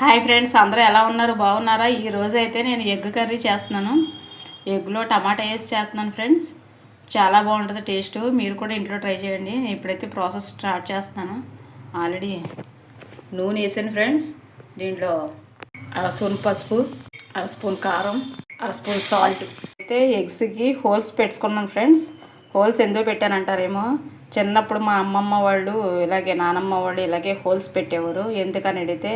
Hi friends, అందరూ ఎలా ఉన్నారు? బాగున్నారా? ఈరోజు అయితే నేను ఎగ్ కర్రీ చేస్తున్నాను. ఎగ్లో టమాటా వేసి చేస్తున్నాను ఫ్రెండ్స్. చాలా బాగుంటుంది టేస్ట్. మీరు కూడా ఇంట్లో ట్రై చేయండి. నేను ఇప్పుడైతే ప్రాసెస్ స్టార్ట్ చేస్తున్నాను. ఆల్రెడీ నూనె వేసాను ఫ్రెండ్స్. దీంట్లో అర స్పూన్ పసుపు, అర స్పూన్ కారం, అర స్పూన్ సాల్ట్ అయితే ఎగ్స్కి హోల్స్ పెట్టుకున్నాను ఫ్రెండ్స్. హోల్స్ ఎందుకు పెట్టానంటారేమో, చిన్నప్పుడు మా అమ్మమ్మ వాళ్ళు ఇలాగే, నానమ్మ వాళ్ళు ఇలాగే హోల్స్ పెట్టేవారు. ఎందుకని అడిగితే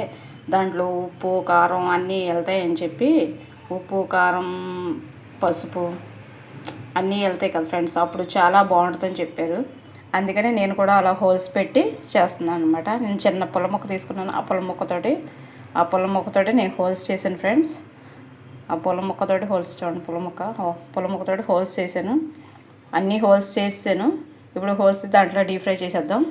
దాంట్లో ఉప్పు కారం అన్నీ వెళ్తాయని చెప్పి, ఉప్పు కారం పసుపు అన్నీ వెళ్తాయి కదా ఫ్రెండ్స్, అప్పుడు చాలా బాగుంటుందని చెప్పారు. అందుకని నేను కూడా అలా హోల్స్ పెట్టి చేస్తున్నాను అనమాట. నేను చిన్న పుల్ల ముక్క తీసుకున్నాను. ఆ పుల్ల ముక్కతోటి నేను హోల్స్ చేశాను ఫ్రెండ్స్. ఆ పుల్ల ముక్కతోటి హోల్స్, చూడండి, పుల్ల ముక్కతోటి హోల్స్ చేశాను. అన్నీ హోల్స్ చేసాను. ఇప్పుడు హోల్స్ దాంట్లో డీప్ ఫ్రై చేసేద్దాం.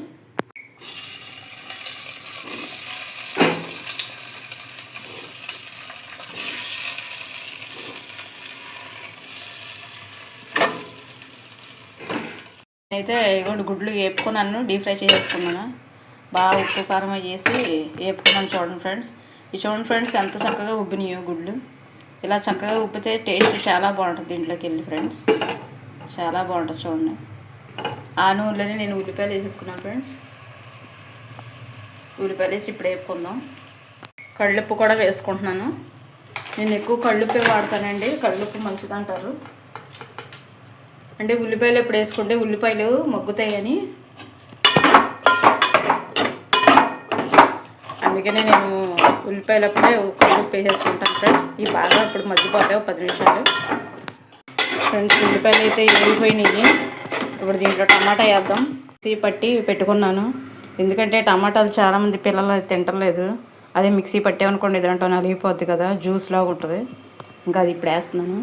అయితే ఇగోండి గుడ్లు వేపుకున్నాను, డీప్ ఫ్రై చేసేసుకున్నాను. బాగా ఉప్పు కారం వేసి వేపుకున్నాను. చూడండి ఫ్రెండ్స్, చూడండి ఫ్రెండ్స్ ఎంత చక్కగా ఉబ్బినాయో గుడ్లు. ఇలా చక్కగా ఉబ్బితే టేస్ట్ చాలా బాగుంటుంది దీంట్లోకి వెళ్ళి ఫ్రెండ్స్. చాలా బాగుంటుంది చూడండి. ఆ నూనెలోనే నేను ఉల్లిపాయలు వేసేసుకున్నాను ఫ్రెండ్స్. ఉల్లిపాయలు వేసి ఇప్పుడు వేపుకుందాం. కళ్ళుప్పు కూడా వేసుకుంటున్నాను. నేను ఎక్కువ కళ్ళుప్పే వాడతానండి. కళ్ళుప్పు మంచిది అంటారు. అంటే ఉల్లిపాయలు ఎప్పుడు వేసుకుంటే ఉల్లిపాయలు మగ్గుతాయని, అందుకనే నేను ఉల్లిపాయలు అప్పుడే కళ్ళుప్పు వేసేసుకుంటాను ఫ్రెండ్స్. ఇవి బాగా ఇప్పుడు మగ్గిపోతాయి 10 నిమిషాలు ఫ్రెండ్స్. ఉల్లిపాయలు అయితే వేగిపోయినాయి. ఇప్పుడు దీంట్లో టమాటా వేద్దాం. మిక్సీ పట్టి పెట్టుకున్నాను. ఎందుకంటే టమాటాలు చాలామంది పిల్లలు తింటలేదు. అదే మిక్సీ పట్టామనుకోండి దాంట్లో నలిగిపోద్ది కదా, జ్యూస్ లాగా ఉంటుంది. ఇంకా అది ఇప్పుడు వేస్తున్నాను.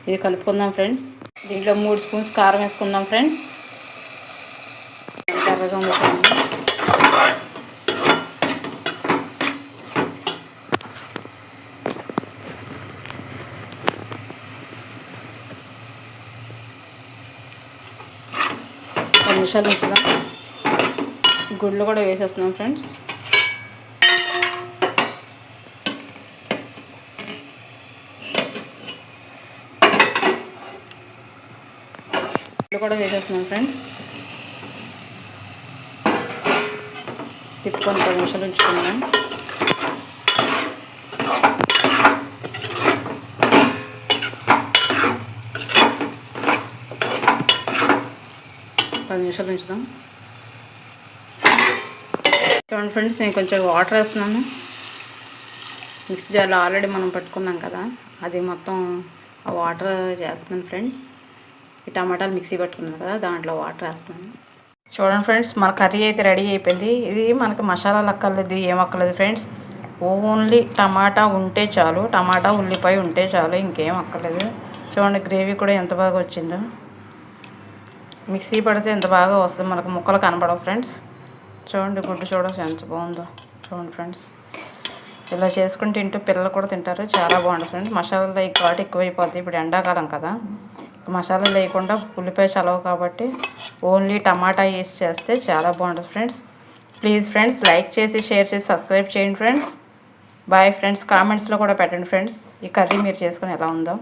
ఇది కలుపుకుందాం ఫ్రెండ్స్. దీంట్లో 3 స్పూన్స్ కారం వేసుకుందాం ఫ్రెండ్స్. ఎర్రగా ఉంటుంది. నిమిషాలు ఉంచుదాం. గుడ్లు కూడా వేసేస్తున్నాం ఫ్రెండ్స్. కూడా వేసేస్తున్నాం ఫ్రెండ్స్. తిప్పుకొని 10 నిమిషాలు ఉంచుకున్నాం. ఉంచుదాం. చూడండి ఫ్రెండ్స్, నేను కొంచెం వాటర్ వేస్తున్నాను. మిక్సీ జార్లో ఆల్రెడీ మనం పట్టుకున్నాం కదా, అది మొత్తం ఆ వాటర్ చేస్తున్నాను ఫ్రెండ్స్. ఈ టమాటాలు మిక్సీ పట్టుకున్నాను కదా, దాంట్లో వాటర్ వేస్తాను. చూడండి ఫ్రెండ్స్, మన కర్రీ అయితే రెడీ అయిపోయింది. ఇది మనకి మసాలాలు అక్కర్లేదు, ఏం అక్కర్లేదు ఫ్రెండ్స్. ఓన్లీ టమాటా ఉంటే చాలు, టమాటా ఉల్లిపాయ ఉంటే చాలు, ఇంకేం అక్కర్లేదు. చూడండి గ్రేవీ కూడా ఎంత బాగా వచ్చిందో. మిక్సీ పడితే ఎంత బాగా వస్తుంది, మనకు ముక్కలు కనబడవు ఫ్రెండ్స్. చూడండి గుడ్డు చూడవచ్చు ఎంత బాగుందో. చూడండి ఫ్రెండ్స్, ఇలా చేసుకుని తింటూ పిల్లలు కూడా తింటారు. చాలా బాగుంటుంది ఫ్రెండ్స్. మసాలాలు ఘాటు ఎక్కువైపోద్ది, ఇప్పుడు ఎండాకాలం కదా. మసాలా లేకుండా ఉల్లిపాయ చలవ కాబట్టి ఓన్లీ టమాటా వేసి చేస్తే చాలా బాగుంటుంది ఫ్రెండ్స్. ప్లీజ్ ఫ్రెండ్స్, లైక్ చేసి షేర్ చేసి సబ్స్క్రైబ్ చేయండి ఫ్రెండ్స్. Bye friends. కామెంట్స్లో కూడా పెట్టండి ఫ్రెండ్స్, ఈ కర్రీ మీరు చేసుకొని ఎలా ఉందో.